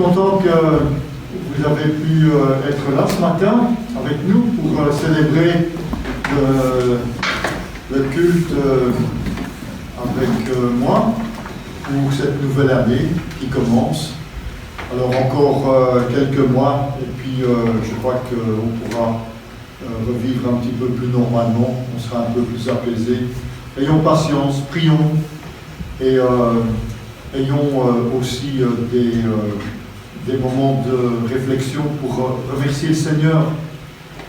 content que vous avez pu être là ce matin avec nous pour célébrer le culte avec moi pour cette nouvelle année qui commence. Alors encore quelques mois et puis je crois qu'on pourra revivre un petit peu plus normalement, on sera un peu plus apaisé. Ayons patience, prions et ayons aussi des moments de réflexion pour remercier le Seigneur,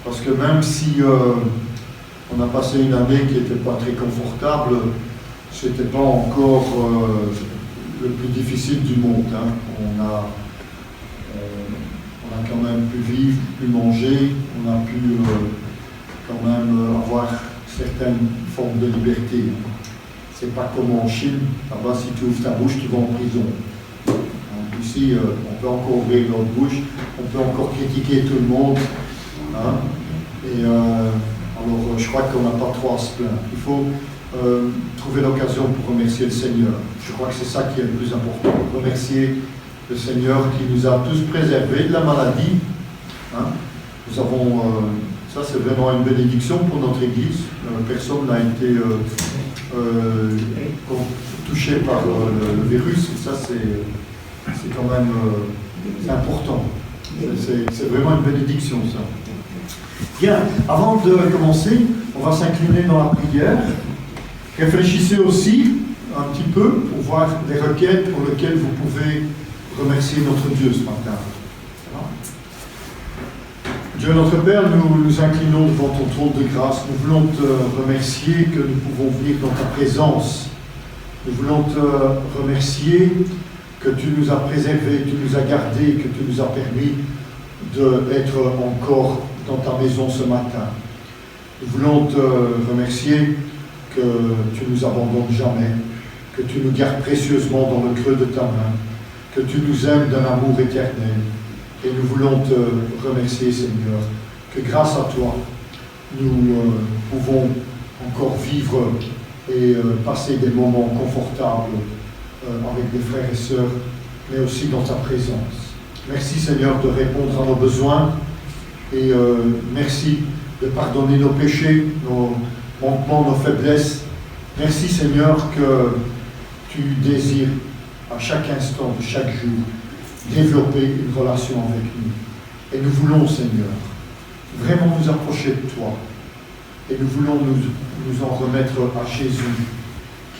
parce que même si on a passé une année qui n'était pas très confortable, ce n'était pas encore le plus difficile du monde. Hein. On a quand même pu vivre, pu manger, on a pu quand même avoir certaines formes de liberté. C'est pas comme en Chine, là-bas si tu ouvres ta bouche, tu vas en prison. Donc, ici, on peut encore ouvrir notre bouche, on peut encore critiquer tout le monde. Hein. Et alors, je crois qu'on n'a pas trop à se plaindre. Il faut trouver l'occasion pour remercier le Seigneur. Je crois que c'est ça qui est le plus important. Remercier le Seigneur qui nous a tous préservés de la maladie. Hein. Nous avons, ça c'est vraiment une bénédiction pour notre Église. Personne n'a été touché par le virus. Et ça c'est quand même c'est important. C'est vraiment une bénédiction ça. Bien, avant de commencer, on va s'incliner dans la prière. Réfléchissez aussi un petit peu pour voir les requêtes pour lesquelles vous pouvez remercier notre Dieu ce matin. Dieu notre Père, nous nous inclinons devant ton trône de grâce. Nous voulons te remercier que nous pouvons venir dans ta présence. Nous voulons te remercier que tu nous as préservés, tu nous as gardés, que tu nous as permis d'être encore dans ta maison ce matin. Nous voulons te remercier que tu ne nous abandonnes jamais, que tu nous gardes précieusement dans le creux de ta main, que tu nous aimes d'un amour éternel. Et nous voulons te remercier, Seigneur, que grâce à toi, nous pouvons encore vivre et passer des moments confortables avec des frères et sœurs, mais aussi dans ta présence. Merci, Seigneur, de répondre à nos besoins et merci de pardonner nos péchés, nos manquements, nos faiblesses. Merci, Seigneur, que tu désires à chaque instant de chaque jour développer une relation avec nous. Et nous voulons, Seigneur, vraiment nous approcher de toi. Et nous voulons nous en remettre à Jésus,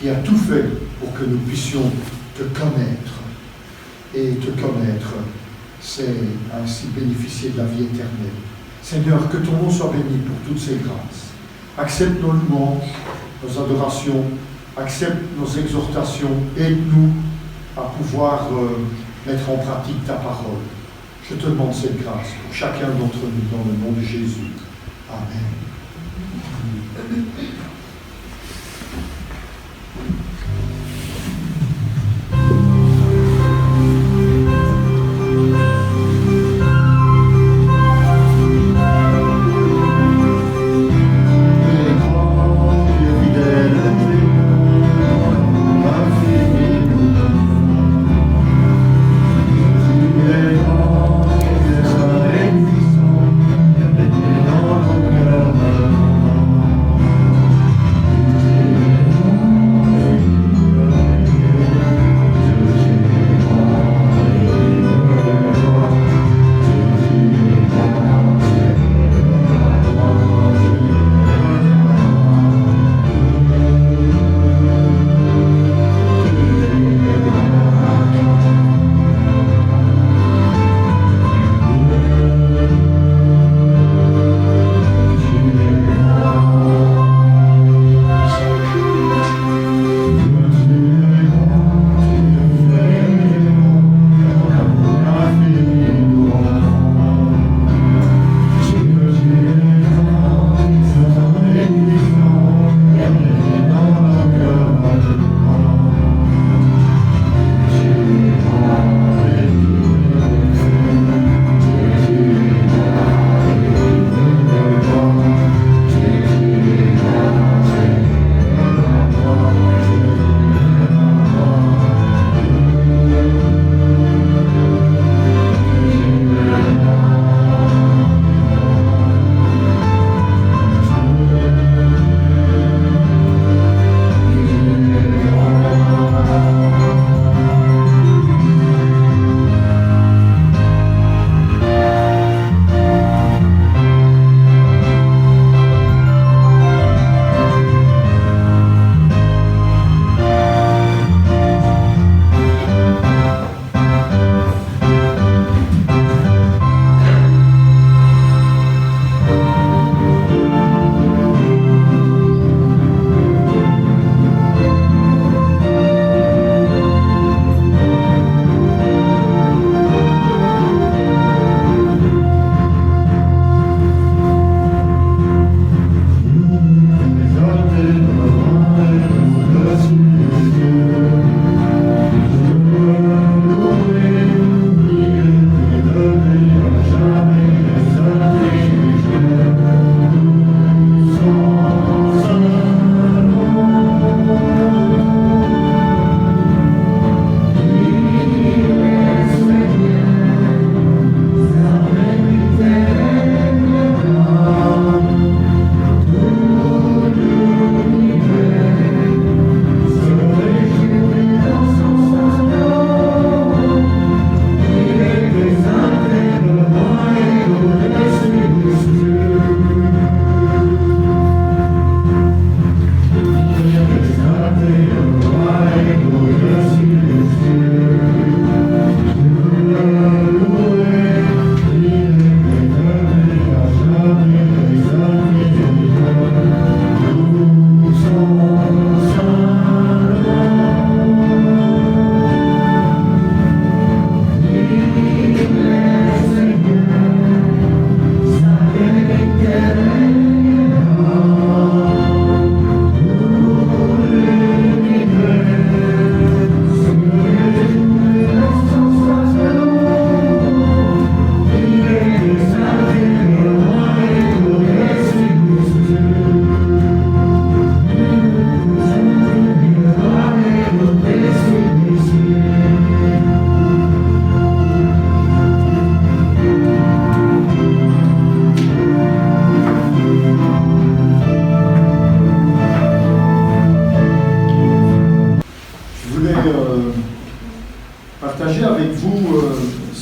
qui a tout fait pour que nous puissions te connaître. Et te connaître, c'est ainsi bénéficier de la vie éternelle. Seigneur, que ton nom soit béni pour toutes ces grâces. Accepte nos louanges, nos adorations, accepte nos exhortations, aide-nous à pouvoir mettre en pratique ta parole. Je te demande cette grâce pour chacun d'entre nous dans le nom de Jésus. Amen.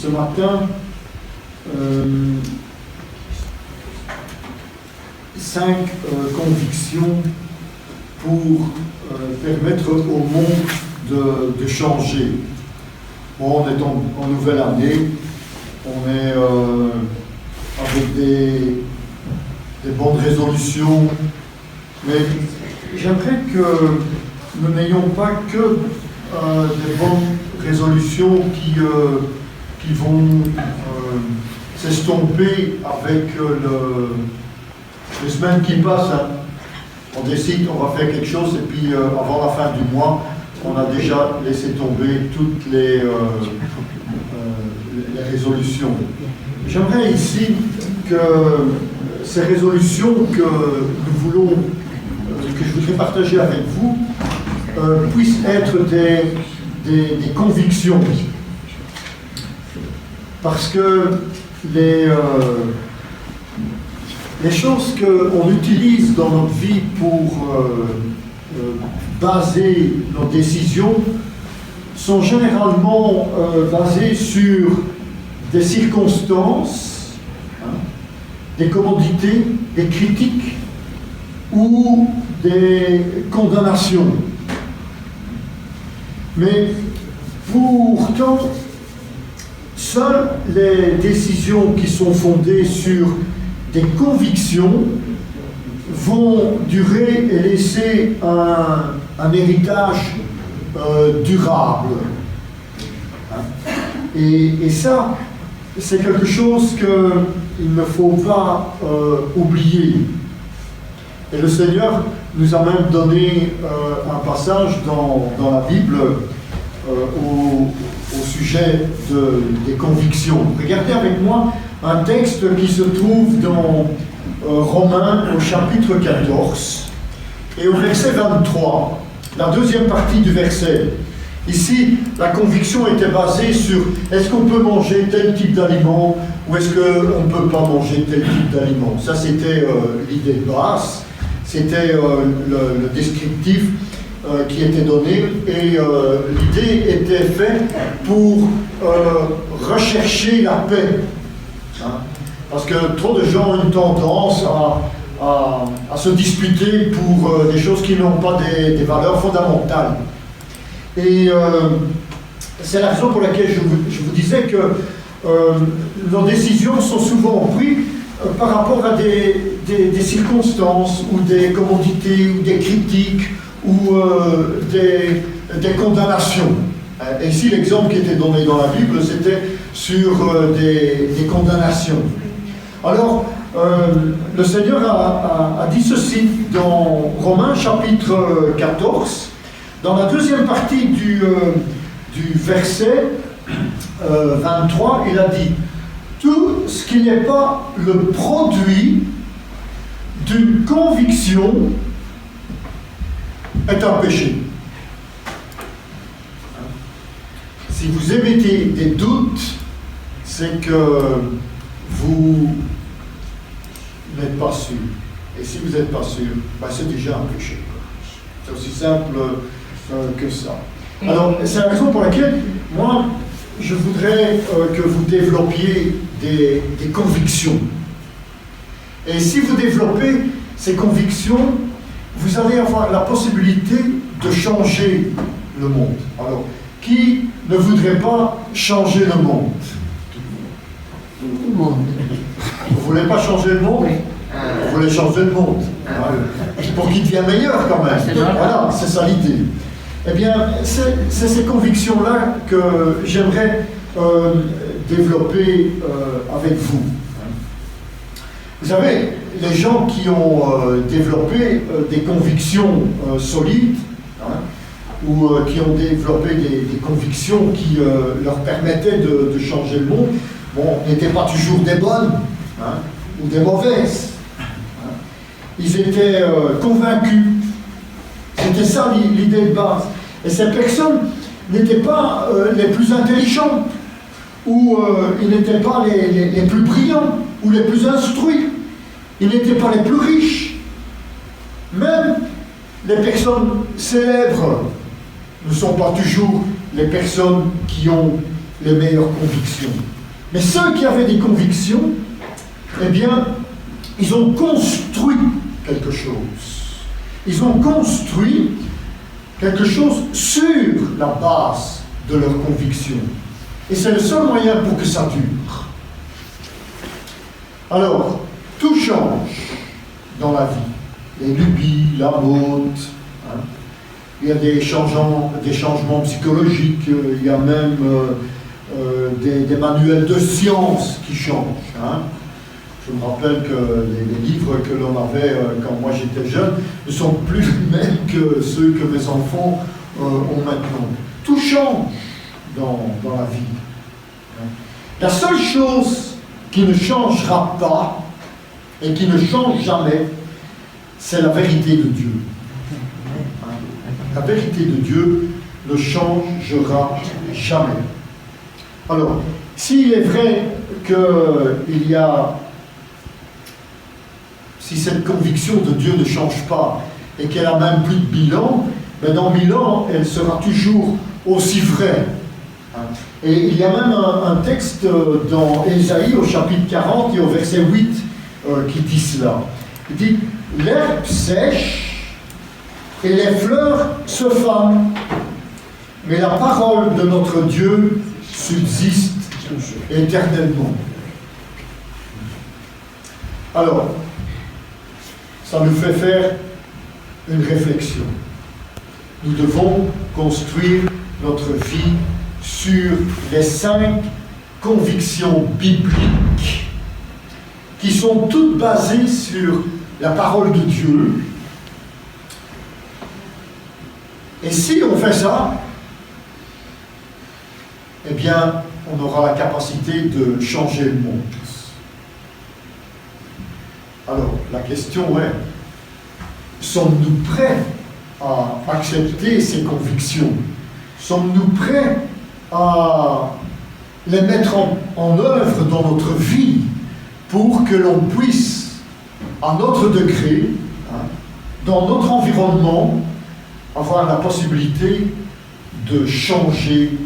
ce matin 5 convictions pour permettre au monde de changer. Bon, on est en nouvelle année, on est avec des bonnes résolutions, mais j'aimerais que nous n'ayons pas que des bonnes résolutions qui vont s'estomper avec les semaines qui passent. Hein. On décide, on va faire quelque chose, et puis avant la fin du mois, on a déjà laissé tomber toutes les résolutions. J'aimerais ici que ces résolutions que nous voulons, que je voudrais partager avec vous, puissent être des convictions. Parce que les choses qu'on utilise dans notre vie pour baser nos décisions sont généralement basées sur des circonstances, hein, des commodités, des critiques ou des condamnations. Mais pourtant, seules les décisions qui sont fondées sur des convictions vont durer et laisser un héritage durable. Et ça, c'est quelque chose qu'il ne faut pas oublier. Et le Seigneur nous a même donné un passage dans la Bible au sujet des convictions. Regardez avec moi un texte qui se trouve dans Romains au chapitre 14 et au verset 23, la deuxième partie du verset. Ici, la conviction était basée sur est-ce qu'on peut manger tel type d'aliment ou est-ce qu'on ne peut pas manger tel type d'aliment. Ça, c'était l'idée de base, c'était le descriptif qui était donné, et l'idée était faite pour rechercher la paix. Hein? Parce que trop de gens ont une tendance à se disputer pour des choses qui n'ont pas des valeurs fondamentales. Et c'est la raison pour laquelle je vous disais que nos décisions sont souvent prises par rapport à des circonstances ou des commodités ou des critiques ou des condamnations. Et ici, l'exemple qui était donné dans la Bible, c'était sur des condamnations. Alors, le Seigneur a dit ceci dans Romains chapitre 14, dans la deuxième partie du verset 23, il a dit « Tout ce qui n'est pas le produit d'une conviction est un péché. » Si vous émettez des doutes, c'est que vous n'êtes pas sûr. Et si vous n'êtes pas sûr, ben c'est déjà un péché. C'est aussi simple que ça. Alors, c'est la raison pour laquelle, moi, je voudrais que vous développiez des convictions. Et si vous développez ces convictions, vous allez avoir la possibilité de changer le monde. Alors, qui ne voudrait pas changer le monde? Tout le monde. Vous ne voulez pas changer le monde? Vous voulez changer le monde. Pour qu'il devienne meilleur quand même. Voilà, c'est ça l'idée. Eh bien, c'est ces convictions-là que j'aimerais développer avec vous. Vous savez, les gens qui ont développé des convictions solides, hein, ou qui ont développé des convictions qui leur permettaient de changer le monde, bon, n'étaient pas toujours des bonnes, hein, ou des mauvaises. Hein. Ils étaient convaincus. C'était ça l'idée de base. Et ces personnes n'étaient pas les plus intelligentes, ou ils n'étaient pas les plus brillants, ou les plus instruits. Ils n'étaient pas les plus riches. Même les personnes célèbres ne sont pas toujours les personnes qui ont les meilleures convictions. Mais ceux qui avaient des convictions, eh bien, ils ont construit quelque chose. Ils ont construit quelque chose sur la base de leurs convictions. Et c'est le seul moyen pour que ça dure. Alors, tout change dans la vie. Les lubies, la mode, hein. Il y a des changements psychologiques, il y a même des manuels de science qui changent. Hein. Je me rappelle que les livres que l'on avait quand moi j'étais jeune ne sont plus les mêmes que ceux que mes enfants ont maintenant. Tout change dans la vie. La seule chose qui ne changera pas et qui ne change jamais, c'est la vérité de Dieu. La vérité de Dieu ne changera jamais. Alors, s'il est vrai qu'il y a... Si cette conviction de Dieu ne change pas et qu'elle a même plus de bilan, ben dans 1000 ans, elle sera toujours aussi vraie. Et il y a même un texte dans Ésaïe au chapitre 40 et au verset 8 qui dit cela. Il dit « L'herbe sèche et les fleurs se fanent, mais la parole de notre Dieu subsiste éternellement. » Alors, ça nous fait faire une réflexion. Nous devons construire notre vie sur les 5 convictions bibliques qui sont toutes basées sur la parole de Dieu. Et si on fait ça, eh bien, on aura la capacité de changer le monde. Alors, la question est, sommes-nous prêts à accepter ces convictions? Sommes-nous prêts à les mettre en œuvre dans notre vie pour que l'on puisse, à notre degré, dans notre environnement, avoir la possibilité de changer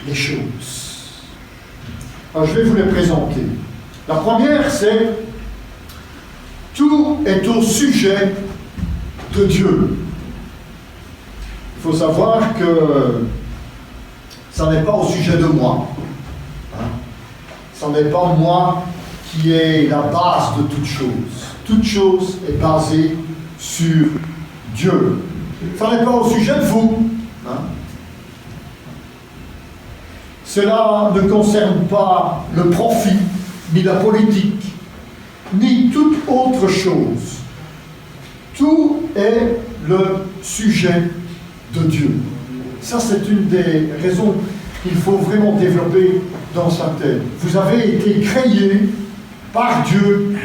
les choses? Alors, je vais vous les présenter. La première, c'est tout est au sujet de Dieu. Il faut savoir que ça n'est pas au sujet de moi. Ça n'est pas moi qui est la base de toute chose. Toute chose est basée sur Dieu. Ça n'est pas au sujet de vous. Cela ne concerne pas le profit, ni la politique, ni toute autre chose. Tout est le sujet de Dieu. Ça, c'est une des raisons qu'il faut vraiment développer dans sa tête. Vous avez été créés par Dieu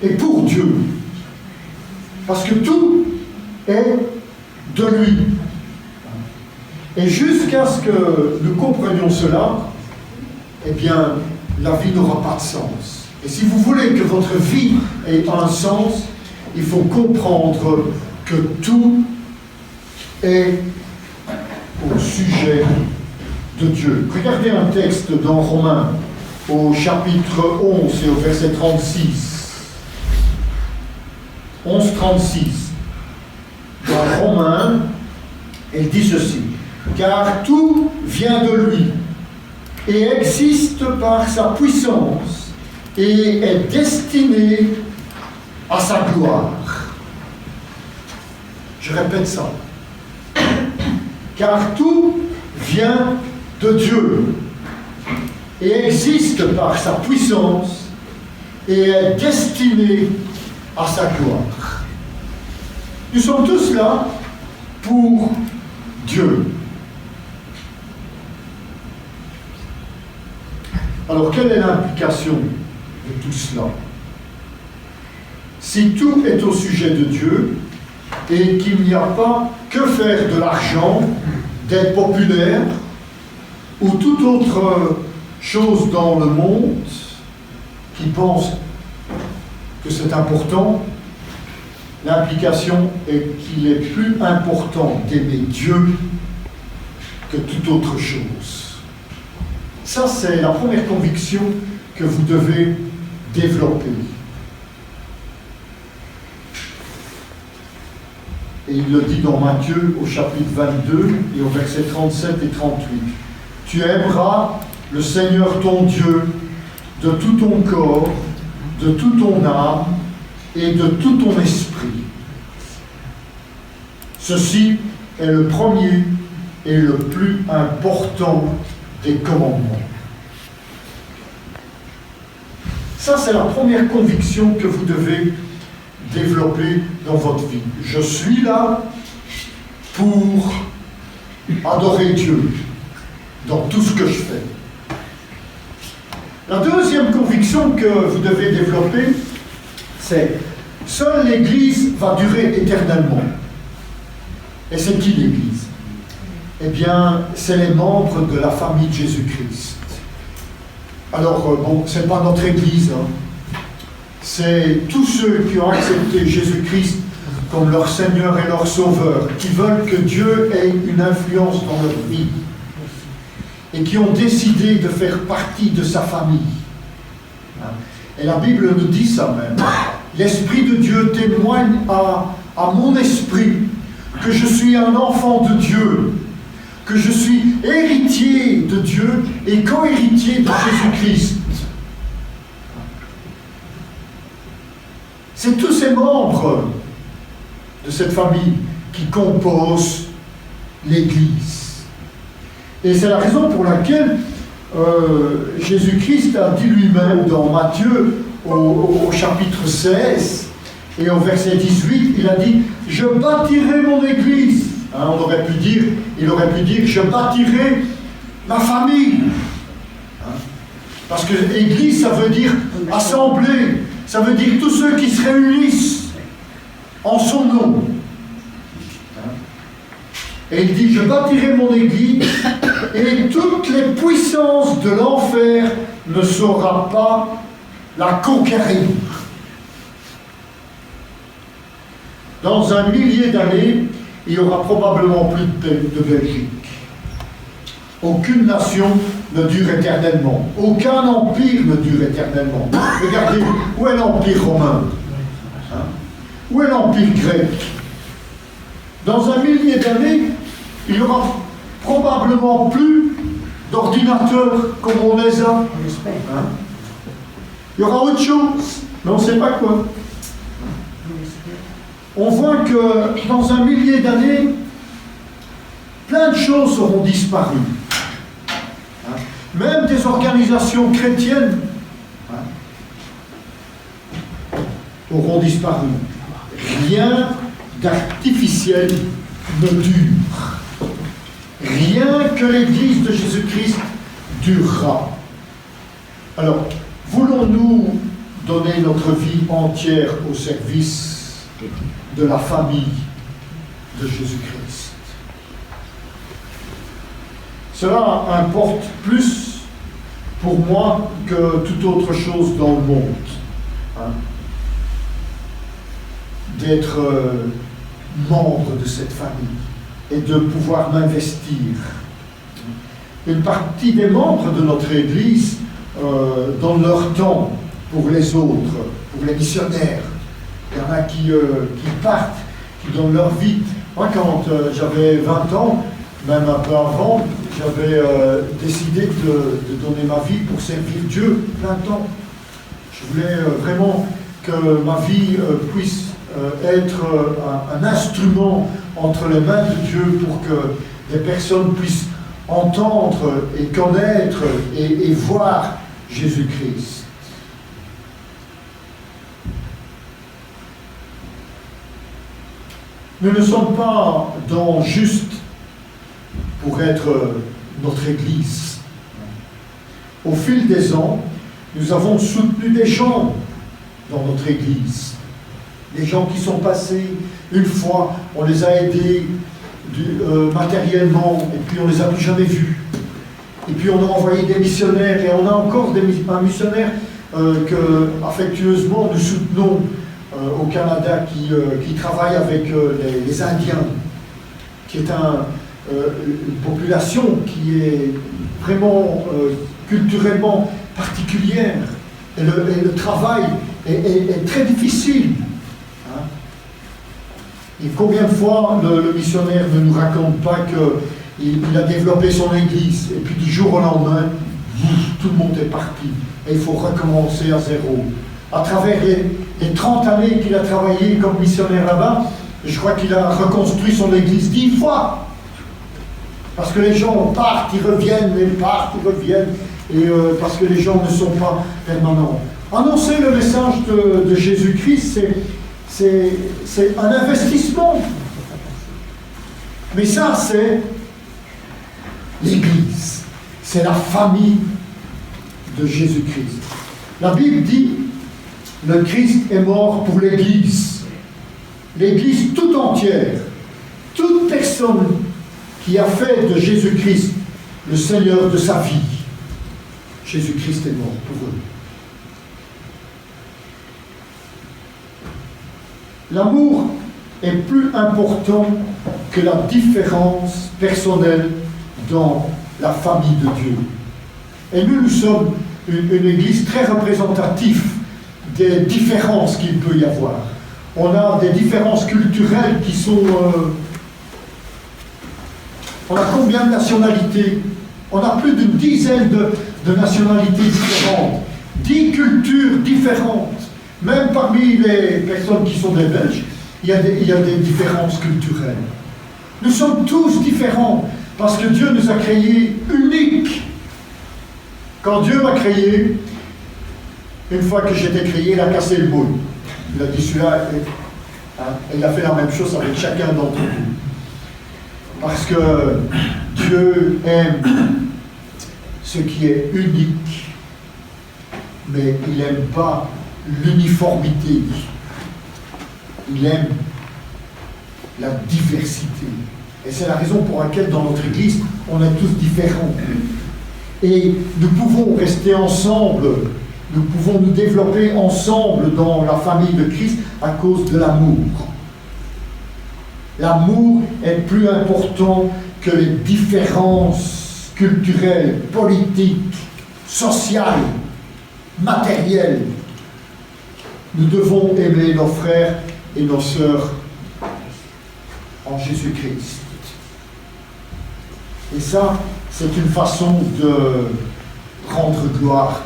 et pour Dieu. Parce que tout est de lui. Et jusqu'à ce que nous comprenions cela, eh bien, la vie n'aura pas de sens. Et si vous voulez que votre vie ait un sens, il faut comprendre que tout est au sujet de Dieu. Regardez un texte dans Romains, au chapitre 11 et au verset 36. 11-36. Dans Romains, il dit ceci. Car tout vient de lui et existe par sa puissance et est destiné à sa gloire. Je répète ça. Car tout vient de Dieu et existe par sa puissance et est destiné à sa gloire. Nous sommes tous là pour Dieu. Alors, quelle est l'implication de tout cela? Si tout est au sujet de Dieu et qu'il n'y a pas que faire de l'argent, d'être populaire ou toute autre chose dans le monde qui pense que c'est important, l'implication est qu'il est plus important d'aimer Dieu que toute autre chose. Ça, c'est la première conviction que vous devez développer. Et il le dit dans Matthieu au chapitre 22 et au verset 37 et 38. Tu aimeras le Seigneur ton Dieu de tout ton corps, de toute ton âme et de tout ton esprit. Ceci est le premier et le plus important des commandements. Ça, c'est la première conviction que vous devez développer dans votre vie. Je suis là pour adorer Dieu dans tout ce que je fais. La deuxième conviction que vous devez développer, c'est seule l'Église va durer éternellement. Et c'est qui l'Église? Eh bien, c'est les membres de la famille de Jésus-Christ. Alors, bon, ce n'est pas notre Église, hein. C'est tous ceux qui ont accepté Jésus-Christ comme leur Seigneur et leur Sauveur, qui veulent que Dieu ait une influence dans leur vie et qui ont décidé de faire partie de sa famille. Et la Bible nous dit ça même. L'Esprit de Dieu témoigne à mon esprit que je suis un enfant de Dieu, que je suis héritier de Dieu et co-héritier de Jésus-Christ. C'est tous ces membres de cette famille qui composent l'Église. Et c'est la raison pour laquelle Jésus-Christ a dit lui-même dans Matthieu au chapitre 16 et au verset 18, il a dit « Je bâtirai mon Église ». Hein, il aurait pu dire « Je bâtirai ma famille ». Hein, parce que Église, ça veut dire assemblée. Ça veut dire tous ceux qui se réunissent en son nom. Et il dit, je bâtirai mon Église et toutes les puissances de l'enfer ne saura pas la conquérir. Dans un millier d'années, il n'y aura probablement plus de Belgique. Aucune nation ne dure éternellement. Aucun empire ne dure éternellement. Regardez, où est l'empire romain? Hein? Où est l'empire grec? Dans un millier d'années, il n'y aura probablement plus d'ordinateurs comme on les a. Hein? Il y aura autre chose, mais on ne sait pas quoi. On voit que dans un millier d'années, plein de choses auront disparu. Même des organisations chrétiennes auront disparu. Rien d'artificiel ne dure. Rien que l'Église de Jésus-Christ durera. Alors, voulons-nous donner notre vie entière au service de la famille de Jésus-Christ? Cela importe plus pour moi que toute autre chose dans le monde. Hein? D'être membre de cette famille et de pouvoir m'investir. Une partie des membres de notre Église donnent leur temps pour les autres, pour les missionnaires. Il y en a qui partent, qui donnent leur vie. Moi, quand j'avais 20 ans, même un peu avant, j'avais décidé de donner ma vie pour servir Dieu plein temps. Je voulais vraiment que ma vie puisse être un instrument entre les mains de Dieu pour que les personnes puissent entendre et connaître et voir Jésus-Christ. Nous ne sommes pas dans juste pour être notre Église. Au fil des ans, nous avons soutenu des gens dans notre Église. Des gens qui sont passés une fois, on les a aidés matériellement, et puis on les a plus jamais vus. Et puis on a envoyé des missionnaires, et on a encore un missionnaire que affectueusement nous soutenons au Canada, qui travaille avec les Indiens, qui est une population qui est vraiment culturellement particulière. Et le travail est très difficile. Hein? Et combien de fois le missionnaire ne nous raconte pas qu'il a développé son église, et puis du jour au lendemain, tout le monde est parti. Et il faut recommencer à zéro. À travers les 30 années qu'il a travaillé comme missionnaire là-bas, je crois qu'il a reconstruit son église 10 fois. Parce que les gens partent, ils reviennent, ils partent, ils reviennent, et parce que les gens ne sont pas permanents. Annoncer le message de Jésus-Christ, c'est un investissement. Mais ça, c'est l'Église. C'est la famille de Jésus-Christ. La Bible dit, le Christ est mort pour l'Église. L'Église tout entière. Toute personne qui a fait de Jésus-Christ le Seigneur de sa vie. Jésus-Christ est mort pour eux. L'amour est plus important que la différence personnelle dans la famille de Dieu. Et nous sommes une église très représentative des différences qu'il peut y avoir. On a des différences culturelles qui sont... on a combien de nationalités? On a plus d'une dizaine de nationalités différentes, 10 cultures différentes. Même parmi les personnes qui sont des Belges, il y a des différences culturelles. Nous sommes tous différents parce que Dieu nous a créés uniques. Quand Dieu m'a créé, une fois que j'étais créé, il a cassé le moule. Il a dit celui-là, il a fait la même chose avec chacun d'entre nous. Parce que Dieu aime ce qui est unique, mais il n'aime pas l'uniformité. Il aime la diversité. Et c'est la raison pour laquelle dans notre Église, on est tous différents. Et nous pouvons rester ensemble, nous pouvons nous développer ensemble dans la famille de Christ à cause de l'amour. L'amour est plus important que les différences culturelles, politiques, sociales, matérielles. Nous devons aimer nos frères et nos sœurs en Jésus-Christ. Et ça, c'est une façon de rendre gloire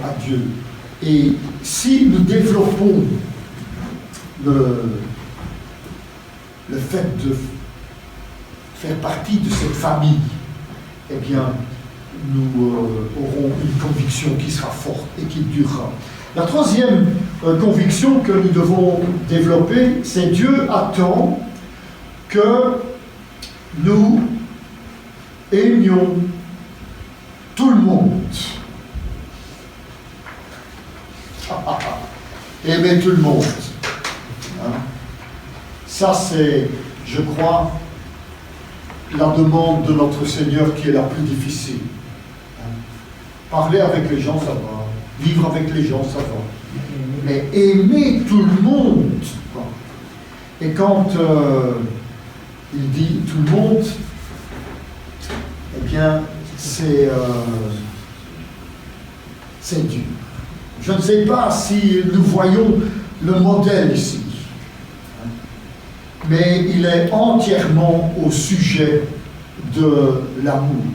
à Dieu. Et si nous développons le fait de faire partie de cette famille, eh bien, nous aurons une conviction qui sera forte et qui durera. La troisième conviction que nous devons développer, c'est Dieu attend que nous aimions tout le monde. Aimer tout le monde. Hein? Ça, c'est, je crois, la demande de notre Seigneur qui est la plus difficile. Hein? Parler avec les gens, ça va. Vivre avec les gens, ça va. Mais aimer tout le monde. Et quand il dit tout le monde, eh bien, c'est Dieu. Je ne sais pas si nous voyons le modèle ici, mais il est entièrement au sujet de l'amour.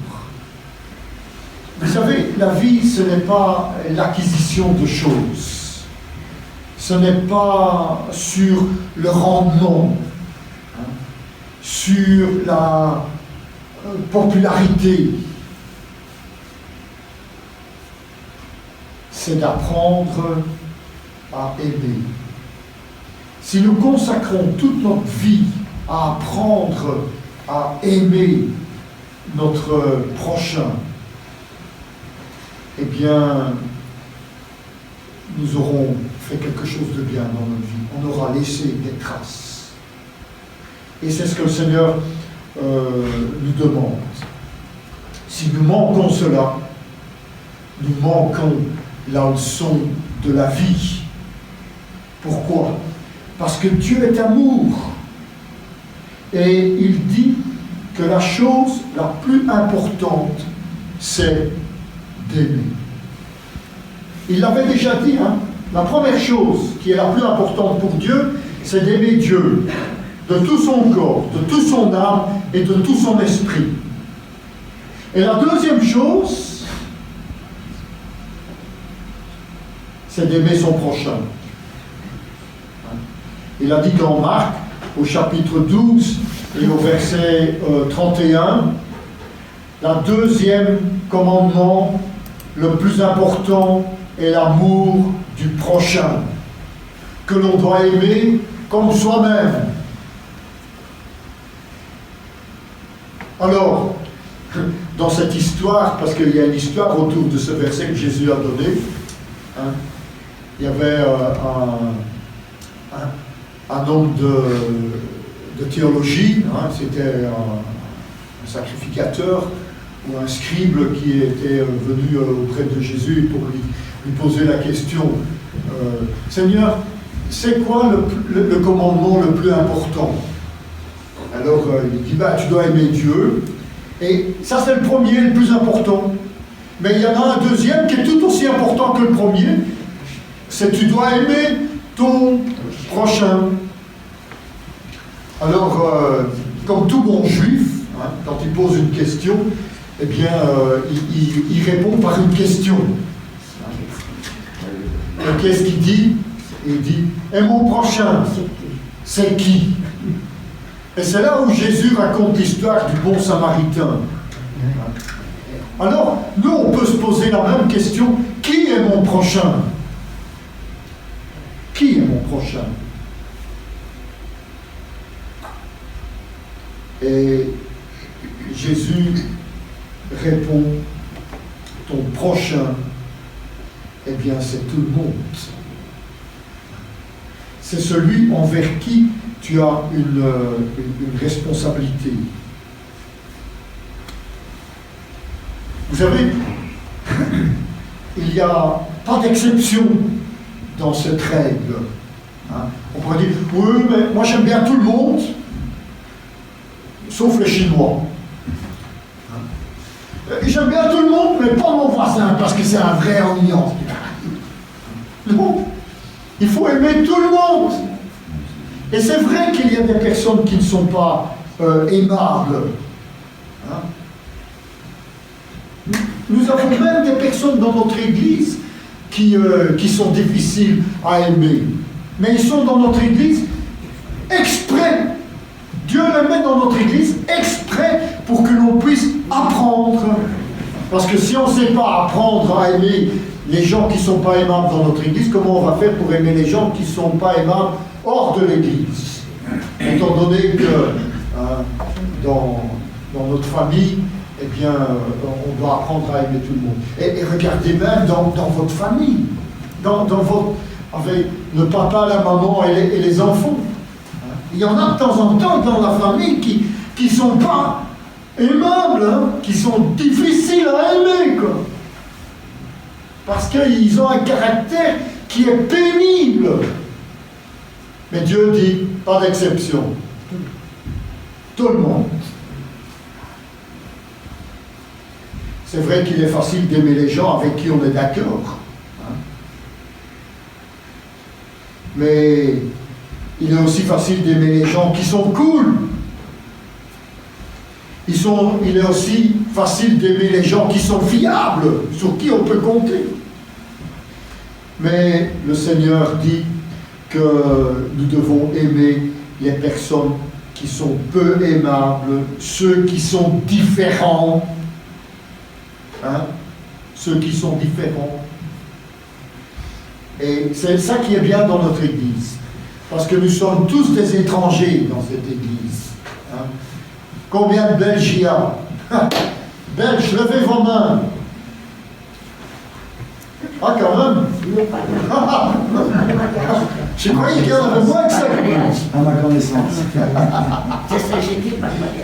Vous savez, la vie, ce n'est pas l'acquisition de choses. Ce n'est pas sur le rendement, sur la popularité. C'est d'apprendre à aimer. Si nous consacrons toute notre vie à apprendre à aimer notre prochain, eh bien, nous aurons fait quelque chose de bien dans notre vie. On aura laissé des traces. Et c'est ce que le Seigneur nous demande. Si nous manquons cela, nous manquons la leçon de la vie. Pourquoi? Parce que Dieu est amour. Et il dit que la chose la plus importante, c'est d'aimer. Il l'avait déjà dit, hein, la première chose qui est la plus importante pour Dieu, c'est d'aimer Dieu de tout son corps, de toute son âme et de tout son esprit. Et la deuxième chose, c'est d'aimer son prochain. Il a dit dans Marc, au chapitre 12 et au verset 31, la deuxième commandement, le plus important, est l'amour du prochain, que l'on doit aimer comme soi-même. Alors, dans cette histoire, parce qu'il y a une histoire autour de ce verset que Jésus a donné, hein, il y avait un homme de théologie, hein, c'était un sacrificateur ou un scribe qui était venu auprès de Jésus pour lui poser la question, Seigneur, c'est quoi le commandement le plus important? Alors il dit, tu dois aimer Dieu, et ça c'est le premier, le plus important. Mais il y en a un deuxième qui est tout aussi important que le premier, c'est tu dois aimer ton prochain. Alors, comme tout bon juif, hein, quand il pose une question, eh bien, il répond par une question. Et qu'est-ce qu'il dit? Il dit, et mon prochain, c'est qui? Et c'est là où Jésus raconte l'histoire du bon samaritain. Alors, nous, on peut se poser la même question, qui est mon prochain? Qui est mon prochain? Et Jésus répond, ton prochain, eh bien c'est tout le monde. C'est celui envers qui tu as une responsabilité. Vous savez, il n'y a pas d'exception dans cette règle. Hein? On pourrait dire, oui, mais moi j'aime bien tout le monde, sauf les Chinois. J'aime bien tout le monde, mais pas mon voisin, parce que c'est un vrai ennuyant. Non, il faut aimer tout le monde. Et c'est vrai qu'il y a des personnes qui ne sont pas aimables. Hein? Nous avons même des personnes dans notre Église qui sont difficiles à aimer. Mais ils sont dans notre Église exprès. Dieu les met dans notre Église exprès pour que l'on puisse apprendre. Parce que si on ne sait pas apprendre à aimer les gens qui ne sont pas aimables dans notre Église, comment on va faire pour aimer les gens qui ne sont pas aimables hors de l'Église? Étant donné que dans notre famille, eh bien, on doit apprendre à aimer tout le monde. Et regardez même dans votre famille, avec le papa, la maman et les enfants. Il y en a de temps en temps dans la famille qui ne sont pas aimables, hein, qui sont difficiles à aimer, quoi. Parce qu'ils ont un caractère qui est pénible. Mais Dieu dit, pas d'exception. Tout le monde. C'est vrai qu'il est facile d'aimer les gens avec qui on est d'accord. Hein. Mais il est aussi facile d'aimer les gens qui sont cool. Il est aussi facile d'aimer les gens qui sont fiables, sur qui on peut compter. Mais le Seigneur dit que nous devons aimer les personnes qui sont peu aimables, ceux qui sont différents. Hein? Ceux qui sont différents. Et c'est ça qui est bien dans notre Église. Parce que nous sommes tous des étrangers dans cette Église. Hein? Combien de Belges il y a? Belges, levez vos mains. Ah, quand même. Je croyais qu'il y en avait moins que ça. À ma connaissance.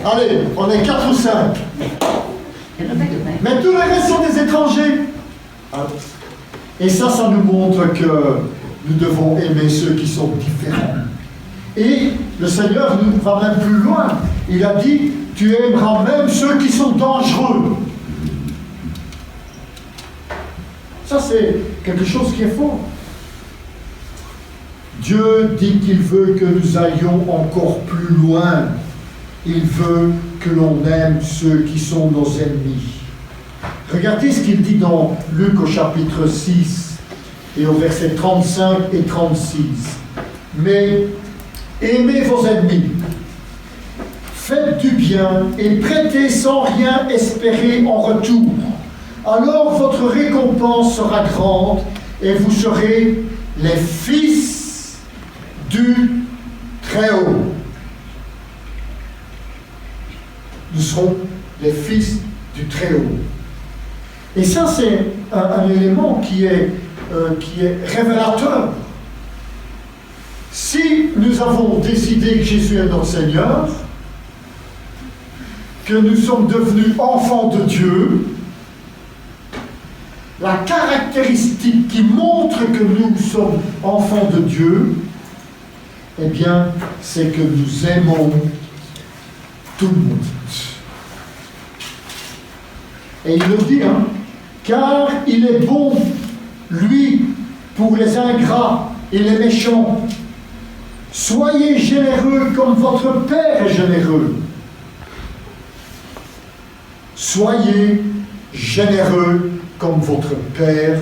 Allez, on est 4 ou 5. Mais tous les restes sont des étrangers. Et ça nous montre que nous devons aimer ceux qui sont différents. Et le Seigneur nous va même plus loin. Il a dit, tu aimeras même ceux qui sont dangereux. Ça, c'est quelque chose qui est faux. Dieu dit qu'il veut que nous allions encore plus loin. Il veut que l'on aime ceux qui sont nos ennemis. Regardez ce qu'il dit dans Luc au chapitre 6 et au verset 35 et 36. Mais aimez vos ennemis, faites du bien et prêtez sans rien espérer en retour. Alors votre récompense sera grande et vous serez les fils du Très-Haut. Nous serons les fils du Très-Haut. Et ça, c'est un élément qui est révélateur. Si nous avons décidé que Jésus est notre Seigneur, que nous sommes devenus enfants de Dieu, la caractéristique qui montre que nous sommes enfants de Dieu, eh bien, c'est que nous aimons tout le monde. Et il le dit, hein, car il est bon, lui, pour les ingrats et les méchants. Soyez généreux comme votre Père est généreux. Soyez généreux comme votre Père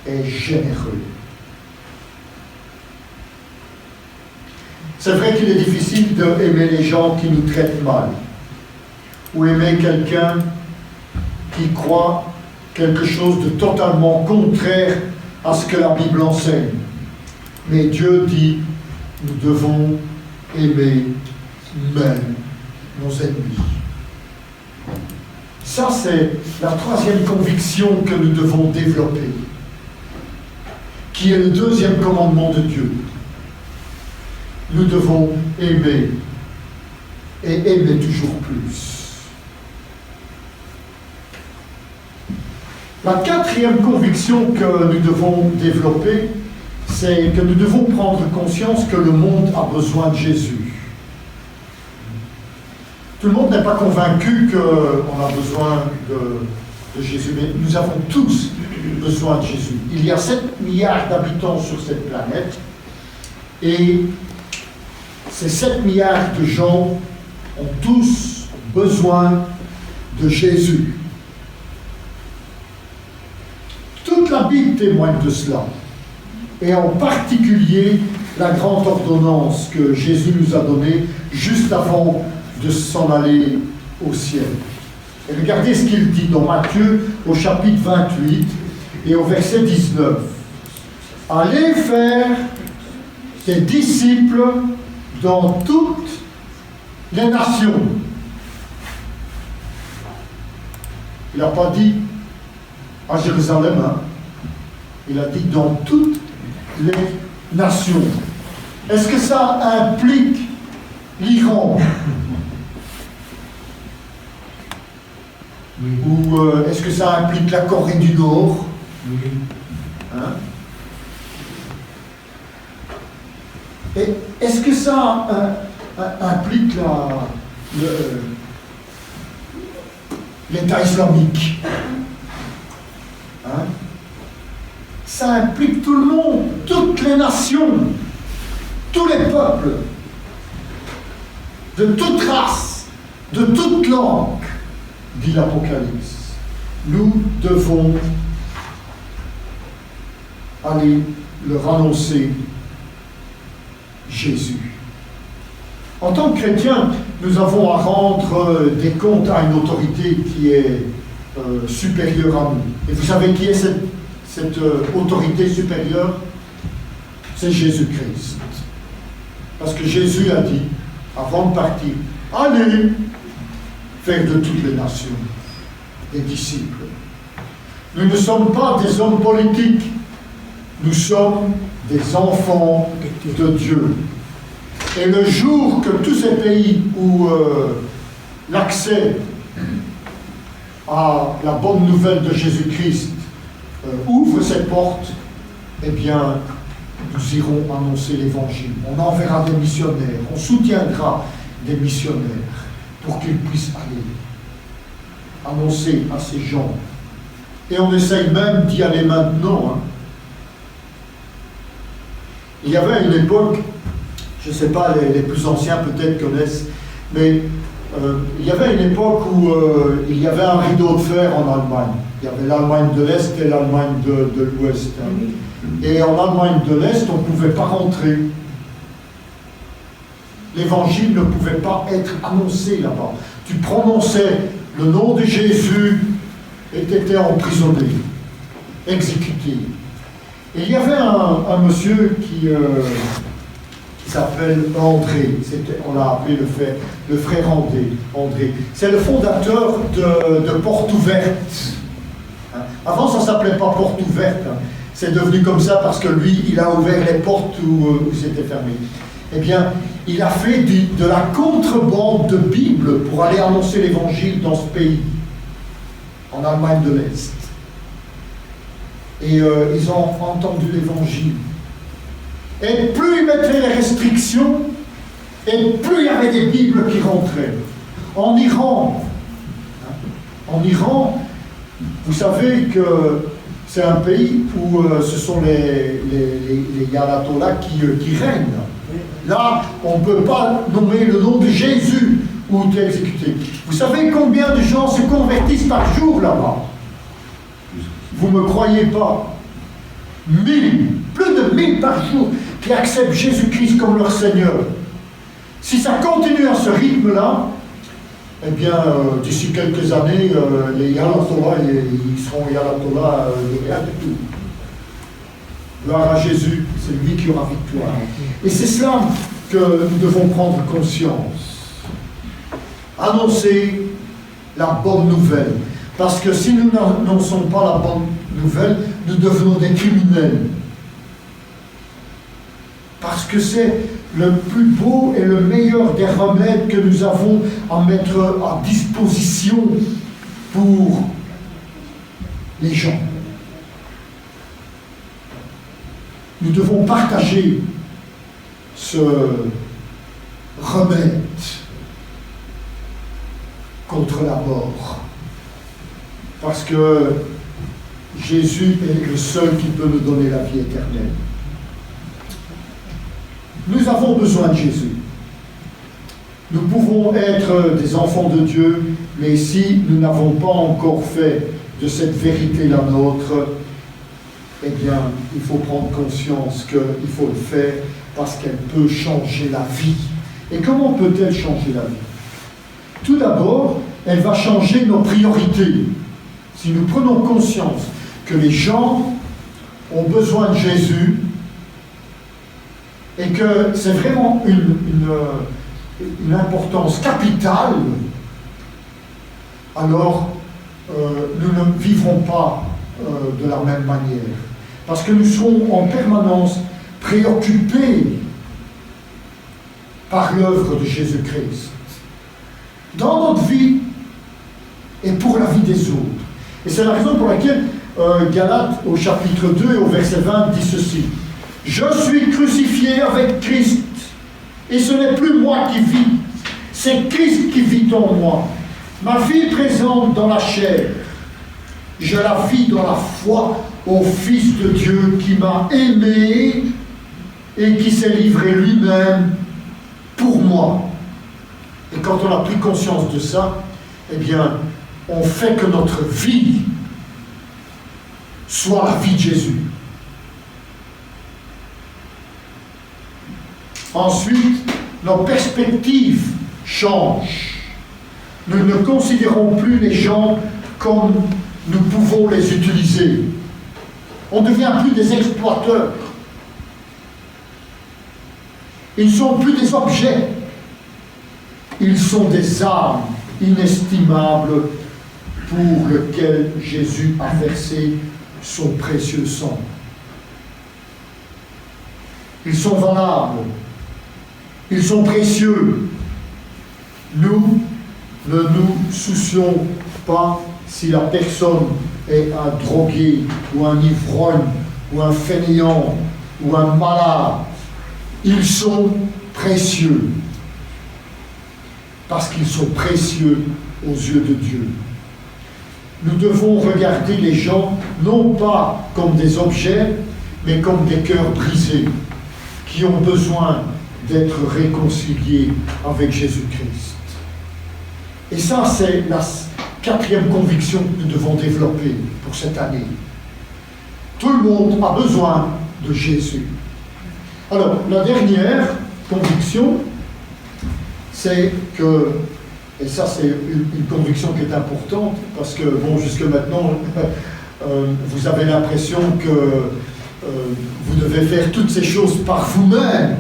est généreux. C'est vrai qu'il est difficile d'aimer les gens qui nous traitent mal, ou aimer quelqu'un qui croit quelque chose de totalement contraire à ce que la Bible enseigne. Mais Dieu dit, nous devons aimer même nos ennemis. Ça, c'est la troisième conviction que nous devons développer, qui est le deuxième commandement de Dieu. Nous devons aimer et aimer toujours plus. La quatrième conviction que nous devons développer, c'est que nous devons prendre conscience que le monde a besoin de Jésus. Tout le monde n'est pas convaincu qu'on a besoin de Jésus, mais nous avons tous besoin de Jésus. Il y a 7 milliards d'habitants sur cette planète, et ces 7 milliards de gens ont tous besoin de Jésus. Toute la Bible témoigne de cela, et en particulier la grande ordonnance que Jésus nous a donnée juste avant de s'en aller au ciel. Et regardez ce qu'il dit dans Matthieu au chapitre 28 et au verset 19. Allez faire des disciples dans toutes les nations. Il n'a pas dit à Jérusalem, hein. Il a dit dans toutes les nations. Est-ce que ça implique l'Iran? Oui. Ou est-ce que ça implique la Corée du Nord? Oui. Hein? Et est-ce que ça implique l'État islamique? Hein? Ça implique tout le monde, toutes les nations, tous les peuples, de toute race, de toute langue, dit l'Apocalypse. Nous devons aller leur annoncer Jésus. En tant que chrétiens, nous avons à rendre des comptes à une autorité qui est supérieure à nous. Et vous savez qui est cette autorité supérieure? C'est Jésus-Christ. Parce que Jésus a dit, avant de partir, allez faire de toutes les nations des disciples. Nous ne sommes pas des hommes politiques, nous sommes des enfants de Dieu. Et le jour que tous ces pays où l'accès à la bonne nouvelle de Jésus-Christ ouvre ses portes, eh bien, nous irons annoncer l'Évangile. On enverra des missionnaires, on soutiendra des missionnaires pour qu'ils puissent aller annoncer à ces gens Et on essaye même d'y aller maintenant. Hein. Il y avait à une époque, je ne sais pas, les plus anciens peut-être connaissent, mais il y avait une époque où il y avait un rideau de fer en Allemagne. Il y avait l'Allemagne de l'Est et l'Allemagne de l'Ouest. Hein. Et en Allemagne de l'Est, on ne pouvait pas rentrer. L'évangile ne pouvait pas être annoncé là-bas. Tu prononçais le nom de Jésus et tu étais emprisonné, exécuté. Et il y avait un monsieur qui s'appelle André. On l'a appelé le frère André. C'est le fondateur de Porte Ouverte. Hein. Avant, ça ne s'appelait pas Porte Ouverte. Hein. C'est devenu comme ça parce que lui, il a ouvert les portes où c'était fermé. Eh bien, il a fait de la contrebande de Bible pour aller annoncer l'évangile dans ce pays, en Allemagne de l'Est. Et ils ont entendu l'évangile. Et plus ils mettaient les restrictions, et plus il y avait des Bibles qui rentraient. En Iran, vous savez que c'est un pays où ce sont les ayatollahs qui règnent. Là, on ne peut pas nommer le nom de Jésus où tu es exécuté. Vous savez combien de gens se convertissent par jour là-bas? Vous ne me croyez pas? 1000, plus de 1000 par jour qui acceptent Jésus-Christ comme leur Seigneur. Si ça continue à ce rythme-là, eh bien, d'ici quelques années, les ayatollahs, ils seront ayatollahs de rien du tout. Gloire à Jésus, c'est lui qui aura victoire. Et c'est cela que nous devons prendre conscience. Annoncer la bonne nouvelle. Parce que si nous n'annonçons pas la bonne nouvelle, nous devenons des criminels. Parce que c'est le plus beau et le meilleur des remèdes que nous avons à mettre à disposition pour les gens. Nous devons partager ce remède contre la mort. Parce que Jésus est le seul qui peut nous donner la vie éternelle. Nous avons besoin de Jésus. Nous pouvons être des enfants de Dieu, mais si nous n'avons pas encore fait de cette vérité la nôtre, eh bien, il faut prendre conscience qu'il faut le faire parce qu'elle peut changer la vie. Et comment peut-elle changer la vie? Tout d'abord, elle va changer nos priorités. Si nous prenons conscience que les gens ont besoin de Jésus et que c'est vraiment une importance capitale, alors nous ne vivrons pas de la même manière. Parce que nous serons en permanence préoccupés par l'œuvre de Jésus-Christ. Dans notre vie et pour la vie des autres. Et c'est la raison pour laquelle Galates, au chapitre 2 et au verset 20, dit ceci. « Je suis crucifié avec Christ, et ce n'est plus moi qui vis, c'est Christ qui vit en moi. Ma vie présente dans la chair, je la vis dans la foi au Fils de Dieu qui m'a aimé et qui s'est livré lui-même pour moi. » Et quand on a pris conscience de ça, eh bien, on fait que notre vie soit la vie de Jésus. Ensuite, nos perspectives changent. Nous ne considérons plus les gens comme nous pouvons les utiliser. On ne devient plus des exploiteurs. Ils ne sont plus des objets. Ils sont des âmes inestimables pour lesquelles Jésus a versé son précieux sang. Ils sont valables. Ils sont précieux. Nous ne nous soucions pas si la personne est un drogué, ou un ivrogne, ou un fainéant, ou un malade. Ils sont précieux. Parce qu'ils sont précieux aux yeux de Dieu. nous devons regarder les gens non pas comme des objets, mais comme des cœurs brisés, qui ont besoin d'être réconciliés avec Jésus-Christ. Et ça, c'est la quatrième conviction que nous devons développer pour cette année. Tout le monde a besoin de Jésus. Alors, la dernière conviction, c'est que, et ça c'est une conviction qui est importante, parce que, bon, jusque maintenant, vous avez l'impression que vous devez faire toutes ces choses par vous-même,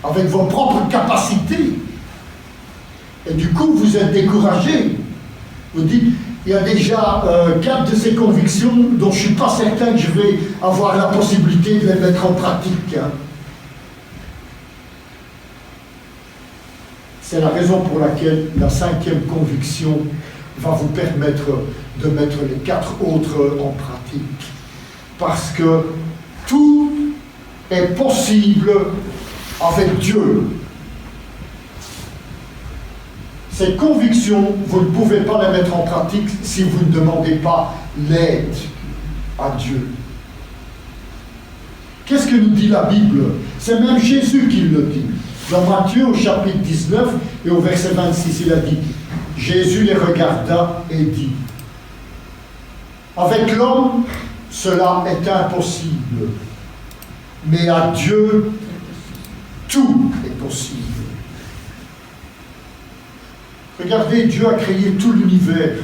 avec vos propres capacités. Et du coup, vous êtes découragé. Vous dites, il y a déjà 4 de ces convictions dont je ne suis pas certain que je vais avoir la possibilité de les mettre en pratique. Hein. C'est la raison pour laquelle la 5e conviction va vous permettre de mettre les 4 autres en pratique. Parce que tout est possible avec Dieu. Ces convictions, vous ne pouvez pas les mettre en pratique si vous ne demandez pas l'aide à Dieu. Qu'est-ce que nous dit la Bible? C'est même Jésus qui le dit. Dans Matthieu, au chapitre 19 et au verset 26, il a dit, Jésus les regarda et dit, avec l'homme, cela est impossible, mais à Dieu, tout est possible. Regardez, Dieu a créé tout l'univers.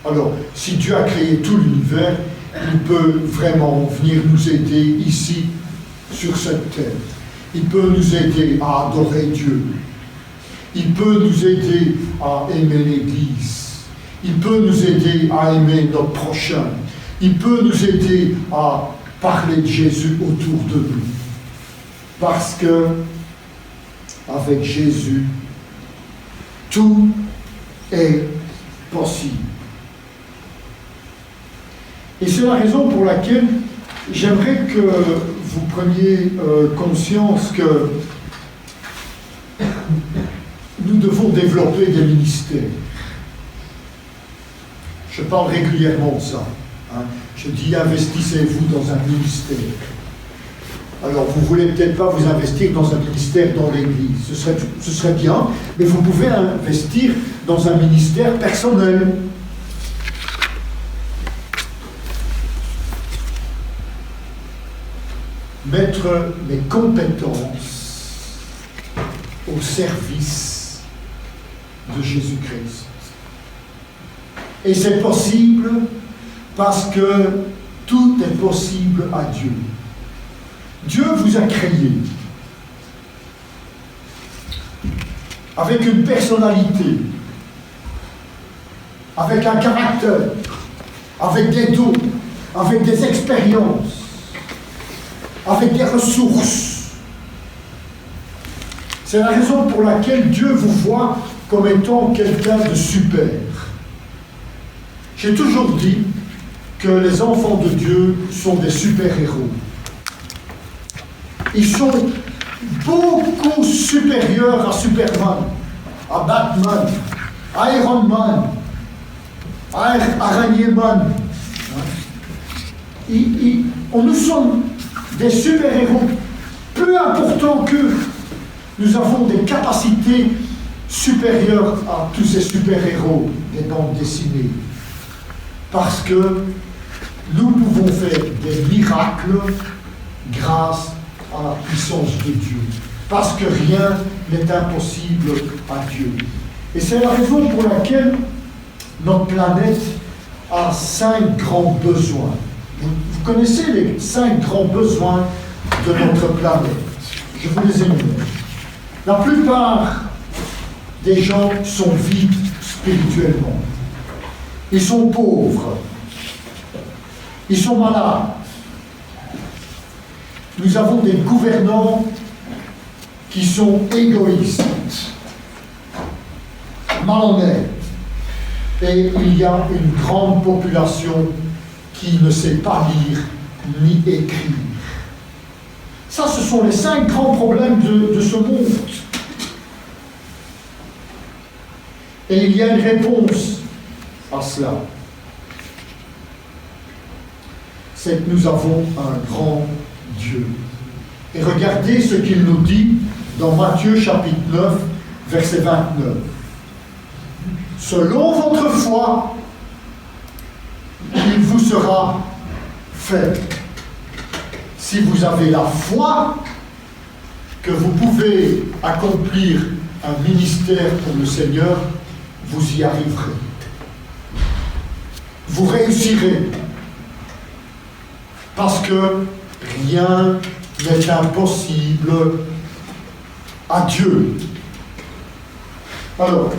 Alors, si Dieu a créé tout l'univers, il peut vraiment venir nous aider ici, sur cette terre. Il peut nous aider à adorer Dieu. Il peut nous aider à aimer l'Église. Il peut nous aider à aimer notre prochain. Il peut nous aider à parler de Jésus autour de nous. Parce que, avec Jésus, tout est possible. Et c'est la raison pour laquelle j'aimerais que vous preniez conscience que nous devons développer des ministères. Je parle régulièrement de ça. Hein. Je dis investissez-vous dans un ministère. Alors, vous ne voulez peut-être pas vous investir dans un ministère dans l'Église. Ce serait bien, mais vous pouvez investir dans un ministère personnel. Mettre mes compétences au service de Jésus-Christ. Et c'est possible parce que tout est possible à Dieu. Dieu vous a créé avec une personnalité, avec un caractère, avec des dons, avec des expériences, avec des ressources. C'est la raison pour laquelle Dieu vous voit comme étant quelqu'un de super. J'ai toujours dit que les enfants de Dieu sont des super-héros. Ils sont beaucoup supérieurs à Superman, à Batman, à Iron Man, à Araignée Man. Nous sommes des super-héros. Peu important que nous avons des capacités supérieures à tous ces super-héros des bandes dessinées. Parce que nous pouvons faire des miracles grâce à la puissance de Dieu. Parce que rien n'est impossible à Dieu. Et c'est la raison pour laquelle notre planète a 5 grands besoins. Vous connaissez les 5 grands besoins de notre planète. Je vous les énumère. La plupart des gens sont vides spirituellement. Ils sont pauvres. Ils sont malades. Nous avons des gouvernants qui sont égoïstes, malhonnêtes. Et il y a une grande population qui ne sait pas lire ni écrire. Ça, ce sont les 5 grands problèmes de ce monde. Et il y a une réponse à cela. c'est que nous avons un grand Dieu. Et regardez ce qu'il nous dit dans Matthieu chapitre 9, verset 29. Selon votre foi, il vous sera fait. Si vous avez la foi que vous pouvez accomplir un ministère pour le Seigneur, vous y arriverez. Vous réussirez. Parce que rien n'est impossible à Dieu. Alors,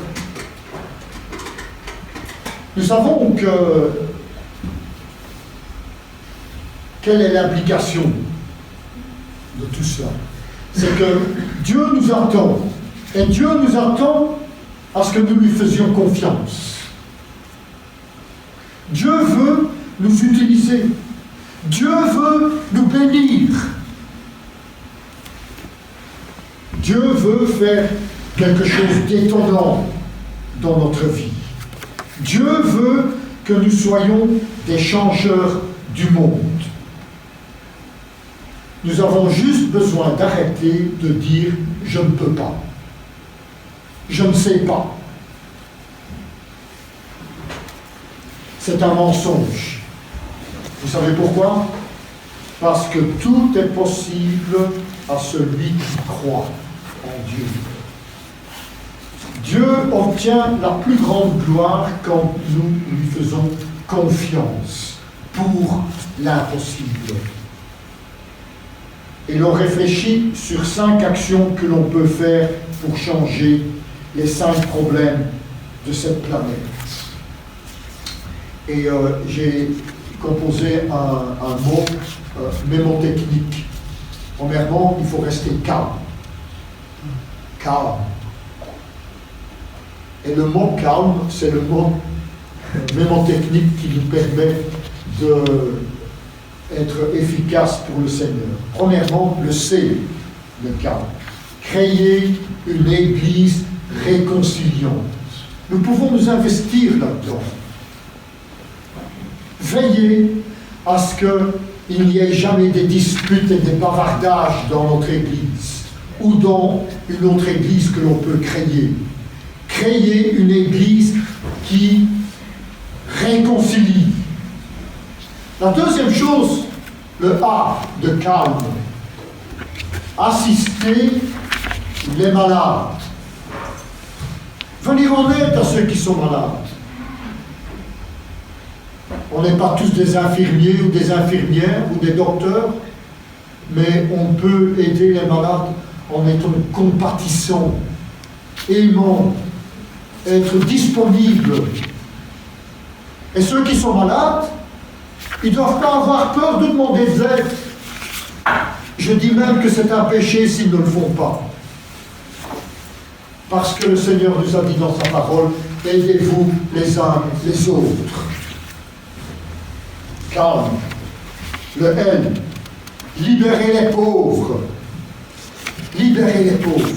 nous savons que quelle est l'implication de tout cela? C'est que Dieu nous attend. Et Dieu nous attend à ce que nous lui faisions confiance. Dieu veut nous utiliser. Dieu veut nous bénir. Dieu veut faire quelque chose d'étonnant dans notre vie. Dieu veut que nous soyons des changeurs du monde. Nous avons juste besoin d'arrêter de dire « je ne peux pas ». Je ne sais pas. C'est un mensonge. Vous savez pourquoi? Parce que tout est possible à celui qui croit en Dieu. Dieu obtient la plus grande gloire quand nous lui faisons confiance pour l'impossible. Et l'on réfléchit sur 5 actions que l'on peut faire pour changer les 5 problèmes de cette planète. Et j'ai composé un mot mémotechnique. Premièrement, il faut rester calme. Calme. Et le mot calme, c'est le mot mémotechnique qui nous permet d'être efficace pour le Seigneur. Premièrement, le C, le calme. Créer une église réconciliante. Nous pouvons nous investir là-dedans. Veiller à ce qu'il n'y ait jamais des disputes et des bavardages dans notre église ou dans une autre église que l'on peut créer. Créer une église qui réconcilie. La deuxième chose, le A de calme. Assister les malades. Venir en aide à ceux qui sont malades. On n'est pas tous des infirmiers ou des infirmières ou des docteurs, mais on peut aider les malades en étant compatissant, aimant, être disponible. Et ceux qui sont malades, ils ne doivent pas avoir peur de demander de l'aide. Je dis même que c'est un péché s'ils ne le font pas. Parce que le Seigneur nous a dit dans sa parole, aidez-vous les uns les autres. Calme. Le L. Libérez les pauvres. Libérez les pauvres.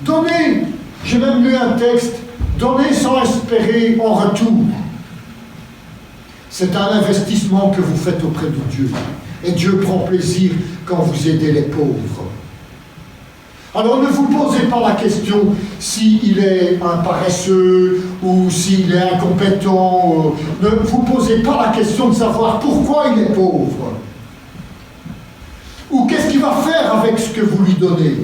Donnez. J'ai même lu un texte. Donnez sans espérer en retour. C'est un investissement que vous faites auprès de Dieu. Et Dieu prend plaisir quand vous aidez les pauvres. Alors ne vous posez pas la question s'il est un paresseux ou s'il est incompétent. Ne vous posez pas la question de savoir pourquoi il est pauvre. Ou qu'est-ce qu'il va faire avec ce que vous lui donnez.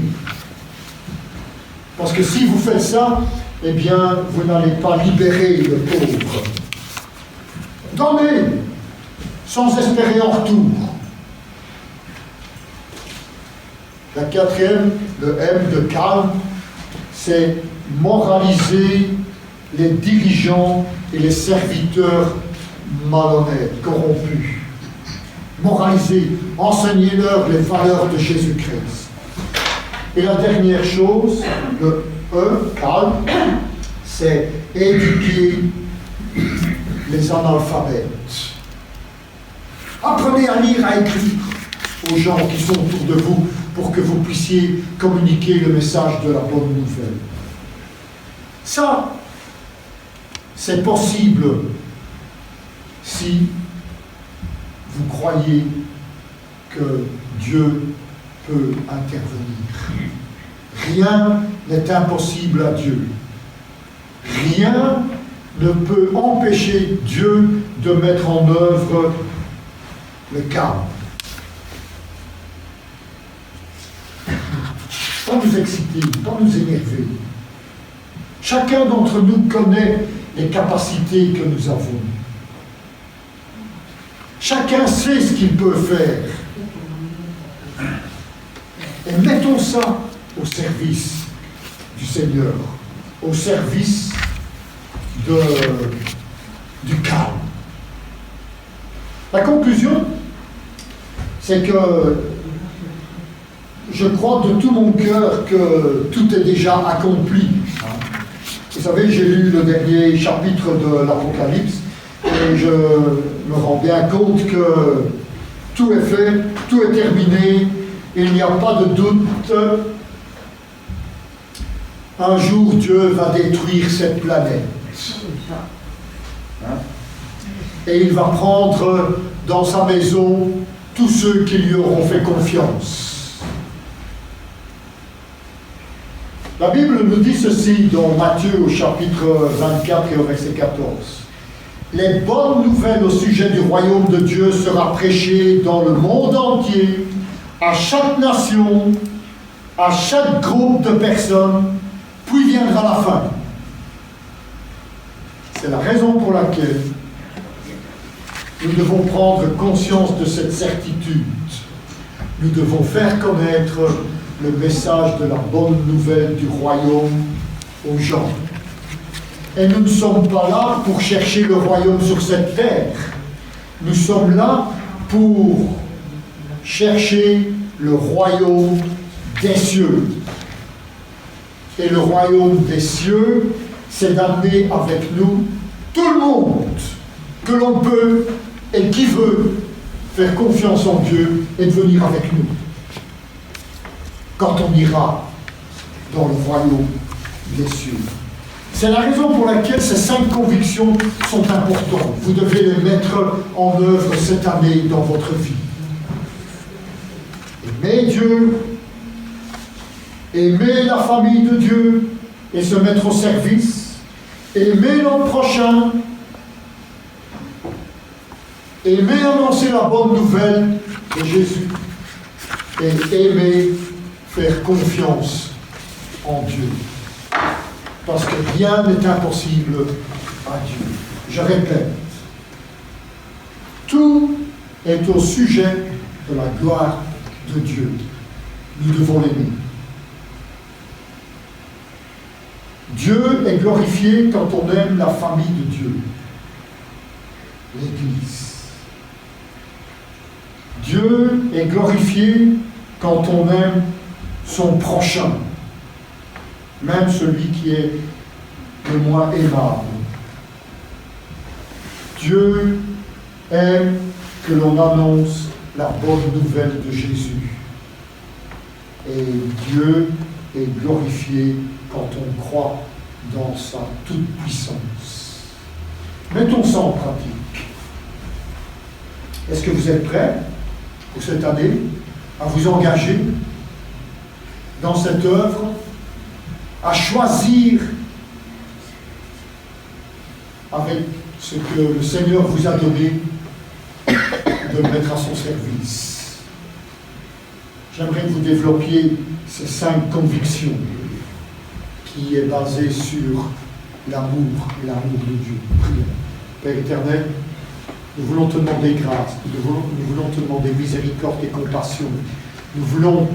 Parce que si vous faites ça, eh bien, vous n'allez pas libérer le pauvre. Donnez, sans espérer en retour. La quatrième, le M de calme, c'est moraliser les dirigeants et les serviteurs malhonnêtes, corrompus. Moraliser, enseignez-leur les valeurs de Jésus-Christ. Et la dernière chose, le E, calme, c'est éduquer les analphabètes. Apprenez à lire, à écrire aux gens qui sont autour de vous pour que vous puissiez communiquer le message de la bonne nouvelle. Ça, c'est possible si vous croyez que Dieu peut intervenir. Rien n'est impossible à Dieu. Rien ne peut empêcher Dieu de mettre en œuvre le calme. Pas nous exciter, pas nous énerver. Chacun d'entre nous connaît les capacités que nous avons. Chacun sait ce qu'il peut faire. Et mettons ça au service du Seigneur, au service du calme. La conclusion, c'est que je crois de tout mon cœur que tout est déjà accompli. Vous savez, j'ai lu le dernier chapitre de l'Apocalypse et je me rends bien compte que tout est fait, tout est terminé, et il n'y a pas de doute. Un jour, Dieu va détruire cette planète. Et il va prendre dans sa maison tous ceux qui lui auront fait confiance. La Bible nous dit ceci dans Matthieu au chapitre 24 et au verset 14. Les bonnes nouvelles au sujet du royaume de Dieu sera prêchée dans le monde entier, à chaque nation, à chaque groupe de personnes, puis viendra la fin. C'est la raison pour laquelle nous devons prendre conscience de cette certitude. Nous devons faire connaître le message de la bonne nouvelle du royaume aux gens. Et nous ne sommes pas là pour chercher le royaume sur cette terre. Nous sommes là pour chercher le royaume des cieux. Et le royaume des cieux, c'est d'amener avec nous tout le monde que l'on peut et qui veut faire confiance en Dieu et de venir avec nous. Quand on ira dans le royaume des cieux. C'est la raison pour laquelle ces 5 convictions sont importantes. Vous devez les mettre en œuvre cette année dans votre vie. Aimer Dieu, aimer la famille de Dieu et se mettre au service, aimer notre prochain, aimer annoncer la bonne nouvelle de Jésus et aimer faire confiance en Dieu. Parce que rien n'est impossible à Dieu. Je répète, tout est au sujet de la gloire de Dieu. Nous devons l'aimer. Dieu est glorifié quand on aime la famille de Dieu, l'Église. Dieu est glorifié quand on aime son prochain, même celui qui est le moins aimable. Dieu aime que l'on annonce la bonne nouvelle de Jésus. Et Dieu est glorifié quand on croit dans sa toute-puissance. Mettons ça en pratique. Est-ce que vous êtes prêts pour cette année à vous engager dans cette œuvre, à choisir avec ce que le Seigneur vous a donné de le mettre à son service? J'aimerais que vous développiez ces 5 convictions qui est basée sur l'amour et l'amour de Dieu. Prions. Père éternel, nous voulons te demander grâce, nous voulons te demander miséricorde et compassion. Nous voulons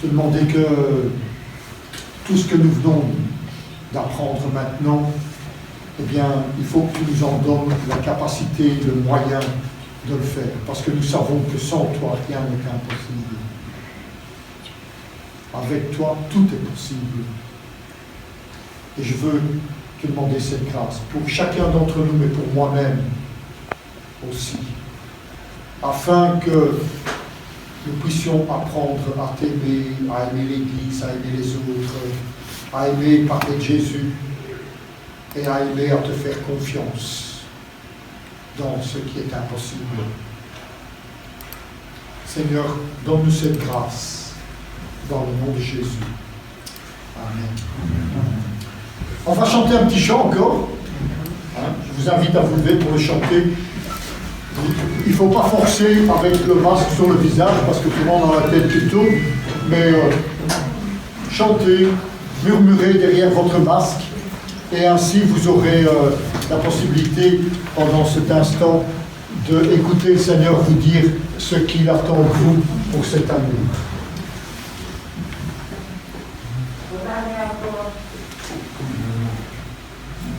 te demander que tout ce que nous venons d'apprendre maintenant, eh bien, il faut que tu nous en donnes la capacité, le moyen de le faire. Parce que nous savons que sans toi, rien n'est impossible. Avec toi, tout est possible. Et je veux te demander cette grâce pour chacun d'entre nous, mais pour moi-même aussi, afin que nous puissions apprendre à t'aimer, à aimer l'Église, à aimer les autres, à aimer parler de Jésus et à aimer, à te faire confiance dans ce qui est impossible. Seigneur, donne-nous cette grâce dans le nom de Jésus. Amen. On va chanter un petit chant encore. Je vous invite à vous lever pour le chanter. Il ne faut pas forcer avec le masque sur le visage parce que tout le monde a la tête qui tourne, mais chantez, murmurez derrière votre masque et ainsi vous aurez la possibilité pendant cet instant d'écouter le Seigneur vous dire ce qu'il attend de vous pour cette année.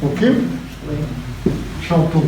Ok? Chantons.